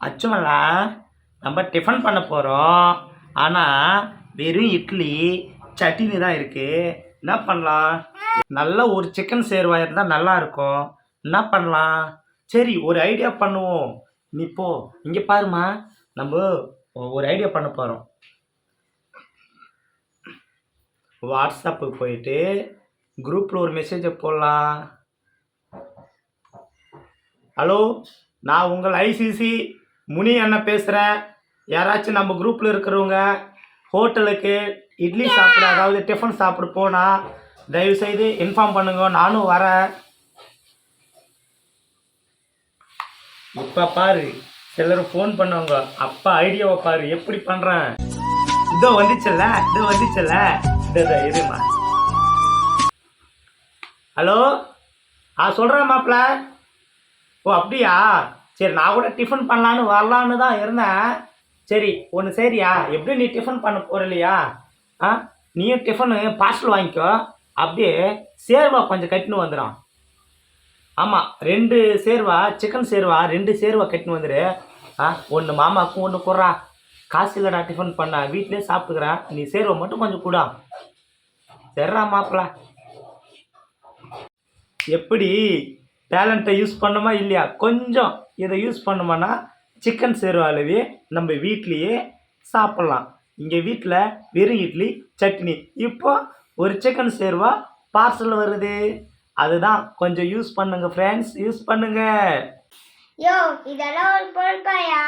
அச்சுமலா, நம்ம டிஃபன் பண்ண போகிறோம். ஆனால் வெறும் இட்லி சட்னி தான் இருக்குது. என்ன பண்ணலாம்? நல்ல ஒரு சிக்கன் சேர்வா இருந்தால் நல்லா இருக்கும். என்ன பண்ணலாம்? சரி, ஒரு ஐடியா பண்ணுவோம். நீ போ, இங்கே பாருமா, நம்ம ஒரு ஐடியா பண்ண போகிறோம். வாட்ஸ்அப்புக்கு போயிட்டு குரூப்பில் ஒரு மெசேஜை போடலாம். ஹலோ, நான் உங்கள் ஐசிசி முனி அண்ணன் பேசுகிறேன். யாராச்சும் நம்ம குரூப்பில் இருக்கிறவங்க ஹோட்டலுக்கு இட்லி சாப்பிட, அதாவது டிஃபன் சாப்பிட போனால் தயவுசெய்து இன்ஃபார்ம் பண்ணுங்க, நானும் வரேன். இப்போ பாரு, சிலர் ஃபோன் பண்ணுவாங்க. அப்பா ஐடியாவை பாரு எப்படி பண்ணுறேன். இதோ வந்துச்சல்ல, இதோ இருமா. ஹலோ, சொல்கிறேன் மாப்பிள்ள. ஓ அப்படியா? சரி, நான் கூட டிஃபன் பண்ணலான்னு வரலான்னு தான் இருந்தேன். சரி, ஒன்று சரியா, எப்படி நீ டிஃபன் பண்ண போகிற இல்லையா? நீயும் டிஃபனு பார்சல் வாங்கிக்கோ. அப்படியே சேர்வா கொஞ்சம் கட்டின்னு வந்துடும். ஆமாம், 2 சேர்வா, சிக்கன் சேர்வா 2 சேர்வா கட்டின்னு வந்துடு. ஒன்று மாமாவுக்கும் ஒன்று போடுறா. காசு இல்லைடா டிஃபன் பண்ண, வீட்டிலே சாப்பிட்டுக்கிறேன். நீ சேர்வை மட்டும் கொஞ்சம் கூடா. சரிடா மாப்பிள்ள. எப்படி டேலண்ட்டை யூஸ் பண்ணுமா இல்லையா? கொஞ்சம் இதை யூஸ் பண்ணுமானா சிக்கன் சேர்வாலவே நம்ம வீட்லேயே சாப்பிட்லாம். இங்கே வீட்டில் வெறும் இட்லி சட்னி. இப்போ ஒரு சிக்கன் சேர்வா பார்சல் வருது. அதுதான் கொஞ்சம் யூஸ் பண்ணுங்க ஃப்ரெண்ட்ஸ், யூஸ் பண்ணுங்க. யோ, இதெல்லாம் ஒரு பொறுப்பாயா?